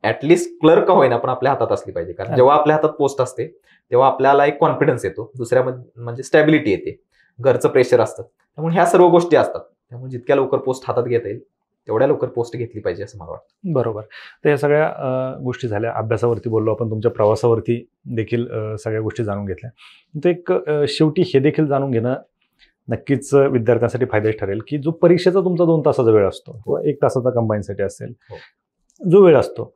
ऍटलिस्ट क्लर्क का होईना पण आपल्या हातात असली पाहिजे, कारण जेव्हा आपल्या हातात पोस्ट असते तेव्हा आपल्याला एक कॉन्फिडन्स येतो, दुसऱ्या म्हणजे स्टॅबिलिटी येते, घरचं प्रेशर असतं, त्यामुळे ह्या सर्व गोष्टी असतात. त्यामुळे जितक्या लवकर पोस्ट हातात घेता येईल तेवढ्या लवकर पोस्ट घेतली पाहिजे असं मला वाटतं. बरोबर. तर या सगळ्या गोष्टी झाल्या, अभ्यासावरती बोललो आपण, तुमच्या प्रवासावरती देखील सगळ्या गोष्टी जाणून घेतल्या. तर एक शेवटी हे देखील जाणून घेणं नक्कीच विद्यार्थ्यांसाठी फायद्याचं ठरेल की जो परीक्षेचा तुमचा 2 तासाचा वेळ असतो किंवा 1 तासाचा कंबाईनसाठी असेल, जो वेळ असतो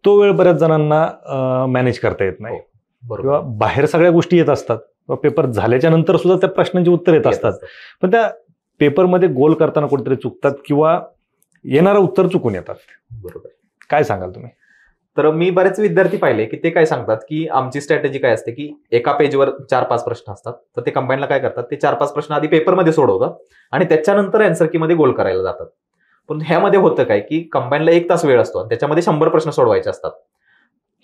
तो वेळ बऱ्याच जणांना मॅनेज करता येत नाही, किंवा बाहेर सगळ्या गोष्टी येत असतात किंवा पेपर झाल्याच्या नंतर सुद्धा त्या प्रश्नांची उत्तर येत असतात, पण त्या पेपरमध्ये गोल करताना कुठेतरी चुकतात किंवा येणारं उत्तर चुकून येतात. बरोबर. काय सांगाल तुम्ही? तर मी बरेच विद्यार्थी पाहिले की ते काय सांगतात की आमची स्ट्रॅटेजी काय असते की एका पेजवर 4-5 प्रश्न असतात, तर ते कंबाईनला काय करतात, ते 4-5 प्रश्न आधी पेपरमध्ये सोडवतात आणि त्याच्यानंतर अँसर की मध्ये गोल करायला जातात. पण ह्यामध्ये होतं काय की कंबाईनला 1 तास वेळ असतो आणि त्याच्यामध्ये 100 प्रश्न सोडवायचे असतात.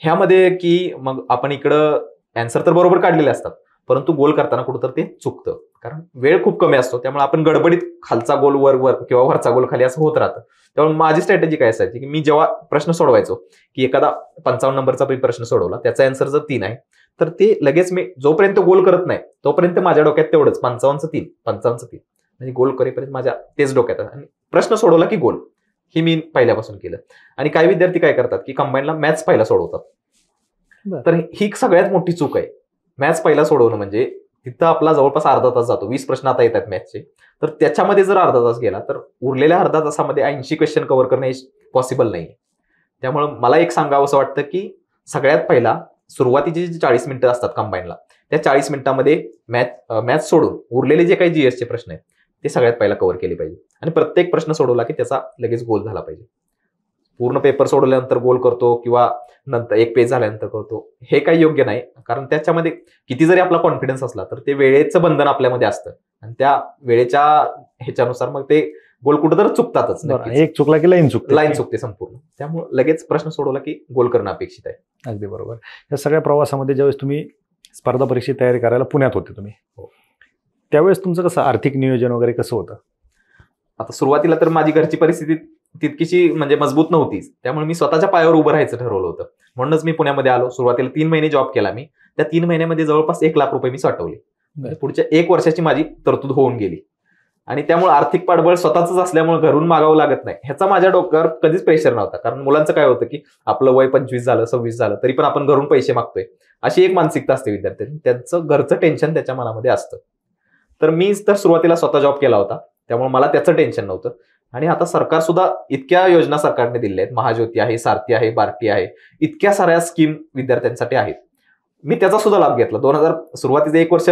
ह्यामध्ये की मग आपण इकडं अँसर तर बरोबर काढलेले असतात, परंतु गोल करताना कुठं तर ते चुकतं, कारण वेळ खूप कमी असतो. त्यामुळे आपण गडबडीत खालचा गोल वर किंवा वरचा गोल खाली असं होत राहतं. त्यामुळे माझी स्ट्रॅटेजी काय असायची की मी जेव्हा प्रश्न सोडवायचो की एखादा 55 नंबरचा प्रश्न सोडवला, त्याचा अँसर जर 3 आहे तर ते लगेच मी जोपर्यंत गोल करत नाही तोपर्यंत माझ्या डोक्यात तेवढंच 55चं 3 म्हणजे गोल करेपर्यंत माझ्या तेच डोक्यात, आणि प्रश्न सोडवला की गोल, हे मी पहिल्यापासून केलं. आणि काही विद्यार्थी काय करतात की कंबाईनला मॅथ्स पहिला सोडवतात, तर ही सगळ्यात मोठी चूक आहे. मॅथ्स पहिला सोडवणं म्हणजे तिथं आपला जवळपास अर्धा तास जातो. 20 प्रश्न आता येतात मॅथ्सचे, तर त्याच्यामध्ये जर अर्धा तास गेला तर उरलेल्या अर्धा तासामध्ये 80 क्वेश्चन कव्हर करणे पॉसिबल नाही. त्यामुळे मला एक सांगावं असं वाटतं की सगळ्यात पहिला सुरुवातीची जी 40 मिनिटं असतात कंबाईनला, त्या 40 मिनिटांमध्ये मॅथ्स सोडून उरलेले जे काही जीएसचे प्रश्न आहेत ते सगळ्यात पहिला कव्हर केले पाहिजे, आणि प्रत्येक प्रश्न सोडवला की त्याचा लगेच गोल झाला पाहिजे. पूर्ण पेपर सोडवल्यानंतर गोल करतो किंवा नंतर 1 पेज झाल्यानंतर करतो, हे काही योग्य नाही. कारण त्याच्यामध्ये किती जरी आपला कॉन्फिडन्स असला तर ते वेळेचं बंधन आपल्यामध्ये असतं आणि त्या वेळेच्या ह्याच्यानुसार मग ते गोल कुठं तर चुकतातच. एक चुकला की लाईन चुकते संपूर्ण. त्यामुळे लगेच प्रश्न सोडवला की गोल करणं अपेक्षित आहे. अगदी बरोबर. या सगळ्या प्रवासामध्ये ज्यावेळेस तुम्ही स्पर्धा परीक्षेची तयारी करायला पुण्यात होते तुम्ही, त्यावेळेस तुमचं कसं आर्थिक नियोजन वगैरे कसं होतं? आता सुरुवातीला तर माझी घरची परिस्थिती तितकीशी म्हणजे मजबूत नव्हतीच, त्यामुळे मी स्वतःच्या पायावर उभं राहायचं ठरवलं होतं. म्हणूनच मी पुण्यामध्ये आलो. सुरुवातीला 3 महिने जॉब केला मी. त्या 3 महिन्यामध्ये जवळपास 1 लाख रुपये मी साठवले. पुढच्या 1 वर्षाची माझी तरतूद होऊन गेली, आणि त्यामुळे आर्थिक पाठबळ स्वतःच असल्यामुळे घरून मागावं लागत नाही ह्याचा माझ्या डोक्यावर कधीच प्रेशर नव्हता. कारण मुलांचं काय होतं की आपलं वय 25 झालं 26 झालं तरी पण आपण घरून पैसे मागतोय, अशी एक मानसिकता असते विद्यार्थ्यांनी. त्यांचं घरचं टेन्शन त्याच्या मनामध्ये असतं. तर मी तर सुरुवातीला स्वतः जॉब केला होता, त्यामुळे मला त्याचं टेन्शन नव्हतं. आणि आता सरकार सुद्धा इतक्या योजना सरकारने दिल्या आहेत. महाज्योती आहे, सारथी आहे, बार्टी आहे, इतक्या साऱ्या स्कीम विद्यार्थ्यांसाठी आहेत. मी त्याचा सुद्धा लाभ घेतला. सुरुवातीचं 1 वर्ष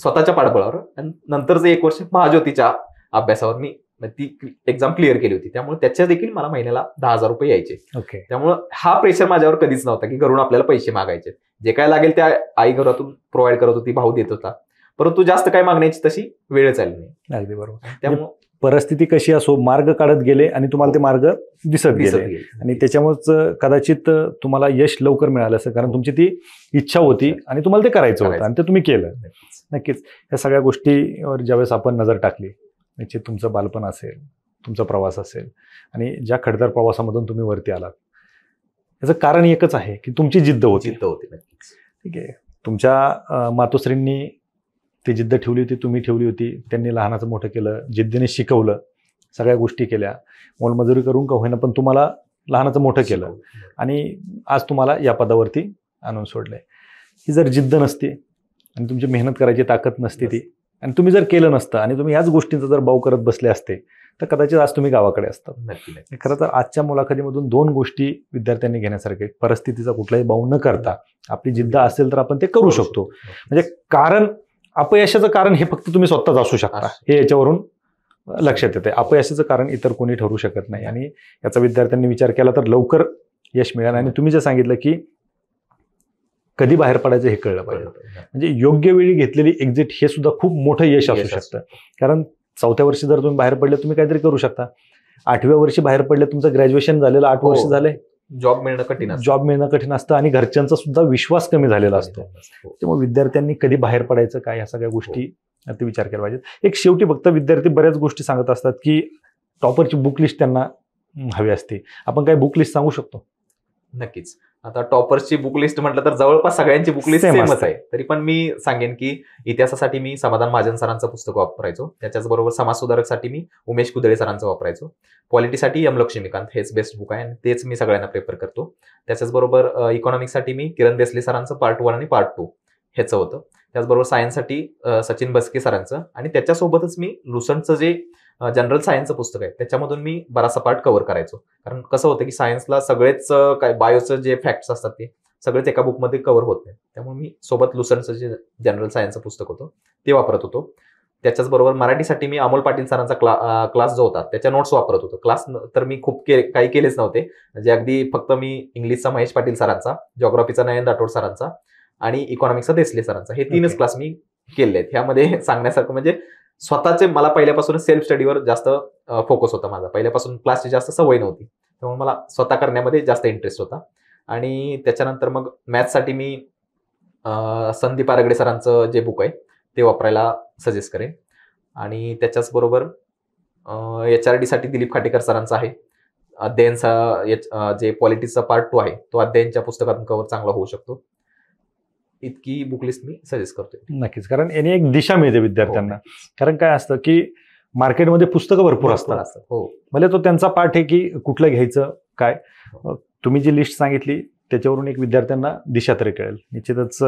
स्वतःच्या पाठबळावर, आणि नंतरचं 1 वर्ष महाज्योतीच्या अभ्यासावर मी ती एक्झाम क्लिअर केली होती. त्यामुळे त्याच्या देखील मला महिन्याला 10,000 रुपये यायचे. ओके. त्यामुळे हा प्रेशर माझ्यावर कधीच नव्हता की घरून आपल्याला पैसे मागायचे. जे काय लागेल त्या आई घरातून प्रोव्हाइड करत होती, भाऊ देत होता, परंतु जास्त काय मागण्याची तशी वेळच आली नाही. अगदी बरोबर. त्यामुळे परिस्थिती कशी असो, मार्ग काढत गेले आणि तुम्हाला ते मार्ग दिसत गेले, आणि त्याच्यामुळेच कदाचित तुम्हाला यश लवकर मिळालं असं, कारण तुमची ती इच्छा होती आणि तुम्हाला ते करायचं होतं आणि ते तुम्ही केलं. नक्कीच या सगळ्या गोष्टीवर ज्यावेळेस आपण नजर टाकली, निश्चित तुमचं बालपण असेल, तुमचा प्रवास असेल, आणि ज्या खडतर प्रवासामधून तुम्ही वरती आलात, याचं कारण एकच आहे की तुमची जिद्द होती. ठीक आहे. तुमच्या मातोश्रींनी ती जिद्द ठेवली होती, तुम्ही ठेवली होती. त्यांनी लहानाचं मोठं केलं, जिद्दीने शिकवलं, सगळ्या गोष्टी केल्या, मोलमजुरी करून का होईना पण तुम्हाला लहानाचं मोठं केलं, आणि आज तुम्हाला या पदावरती आणून सोडलंय. ही जर जिद्द नसती आणि तुमची मेहनत करायची ताकद नसती ती, आणि तुम्ही जर केलं नसतं आणि तुम्ही याच गोष्टींचा जर बाऊ करत बसले असते, तर कदाचित आज तुम्ही गावाकडे असतात. खरं तर आजच्या मुलाखतीमधून 2 गोष्टी विद्यार्थ्यांनी घेण्यासारख्या, परिस्थितीचा कुठलाही बाऊ न करता आपली जिद्द असेल तर आपण ते करू शकतो. म्हणजे कारण अपयशाचं कारण हे फक्त तुम्ही स्वतःच असू शकता, हे याच्यावरून लक्षात येते. अपयशाचं कारण इतर कोणी ठरू शकत नाही, आणि याचा विद्यार्थ्यांनी विचार केला तर लवकर यश मिळेल. आणि तुम्ही जे सांगितलं की कधी बाहेर पडायचं हे कळलं पाहिजे, म्हणजे योग्य वेळी घेतलेली एक्झिट हे सुद्धा खूप मोठं यश असू शकतं. कारण 4थ्या वर्षी जर तुम्ही बाहेर पडले, तुम्ही काहीतरी करू शकता. 8व्या वर्षी बाहेर पडले, तुमचं ग्रॅज्युएशन झालेलं, 8 वर्ष झाले, जॉब मिळणं कठीण असतं, आणि घरच्यांचा सुद्धा विश्वास कमी झालेला असतो. त्यामुळे विद्यार्थ्यांनी कधी बाहेर पडायचं काय, ह्या सगळ्या गोष्टी ते विचार केला पाहिजेत. एक शेवटी फक्त विद्यार्थी बऱ्याच गोष्टी सांगत असतात की टॉपरची बुक लिस्ट त्यांना हवी असते. आपण काय बुक लिस्ट सांगू शकतो? नक्कीच. आता टॉपर्सची बुक लिस्ट म्हटलं तर जवळपास सगळ्यांची बुक लिस्ट सेमच आहे. तरी पण मी सांगेन की इतिहासासाठी मी समाधान महाजन सरांचं पुस्तक वापरायचो, त्याच्याचबरोबर समाज सुधारकसाठी मी उमेश कुदळे सरांचं वापरायचो, पॉलिटीसाठी एम लक्ष्मीकांत, हेच बेस्ट बुक आहे आणि तेच मी सगळ्यांना प्रेफर करतो. त्याच्याचबरोबर इकॉनॉमिक्ससाठी मी किरण देसले सरांचं पार्ट 1 आणि पार्ट 2 ह्याचं होतं. त्याचबरोबर सायन्ससाठी सचिन बस्के सरांचं, आणि त्याच्यासोबतच मी लुसंटचं जे जनरल सायन्सचं पुस्तक आहे त्याच्यामधून मी बराचसा पार्ट कव्हर करायचो. कारण कसं होतं की सायन्सला सगळेच काय बायोचं जे फॅक्ट्स असतात ते सगळेच एका बुकमध्ये कव्हर होत नाही. त्यामुळे मी सोबत लुसंटचं जे जनरल सायन्सचं पुस्तक होतं ते वापरत होतो. त्याच्याचबरोबर मराठीसाठी मी अमोल पाटील सरांचा क्लास जो होता त्याच्या नोट्स वापरत होतो. क्लास तर मी खूप काही केलेच नव्हते, म्हणजे अगदी फक्त मी इंग्लिशचा महेश पाटील सरांचा, जिओग्राफीचा नयन राठोड सरांचा आणि इकॉनॉमिक्सचा देसले सरांचा, हे 3च क्लास मी केले आहेत. ह्यामध्ये सांगण्यासारखं म्हणजे स्वतःचे मला पहिल्यापासूनच सेल्फ स्टडीवर जास्त फोकस होता माझा. पहिल्यापासून क्लासची जास्त सवय नव्हती, त्यामुळे मला स्वतः करण्यामध्ये जास्त इंटरेस्ट होता. आणि त्याच्यानंतर मग मॅथ्ससाठी मी संदीप आरगडे सरांचं जे बुक आहे ते वापरायला सजेस्ट करेन. आणि त्याच्याचबरोबर HRD साठी दिलीप खाटेकर सरांचा आहे अध्ययनचा, जे पॉलिटिक्सचा पार्ट 2 आहे तो अध्ययनच्या पुस्तकातून कव्हर चांगला होऊ शकतो. इतकी बुकलिस्ट मी सजेस्ट करतोय. नक्कीच, कारण याने एक दिशा मिळते विद्यार्थ्यांना. कारण काय असतं की मार्केटमध्ये पुस्तकं भरपूर असतात. भले तो त्यांचा पाठ आहे की कुठलं घ्यायचं काय. तुम्ही जी लिस्ट सांगितली त्याच्यावरून एक विद्यार्थ्यांना दिशा तरी कळेल. निश्चितच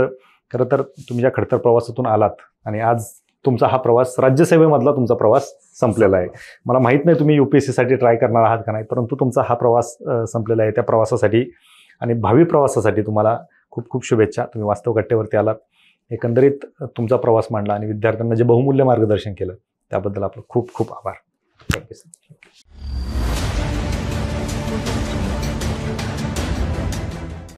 खरं तर तुम्ही ज्या खडतर प्रवासातून आलात आणि आज तुमचा हा प्रवास राज्यसेवेमधला तुमचा प्रवास संपलेला आहे. मला माहीत नाही तुम्ही UPSC साठी ट्राय करणार आहात का नाही, परंतु तुमचा हा प्रवास संपलेला आहे. त्या प्रवासासाठी आणि भावी प्रवासासाठी तुम्हाला खूप खूप शुभेच्छा. तुम्ही वास्तव कट्ट्यावरती आलात, एकंदरीत तुमचा प्रवास मांडला आणि विद्यार्थ्यांना जे बहुमूल्य मार्गदर्शन केलं त्याबद्दल आपलं खूप खूप आभार. Thank you sir.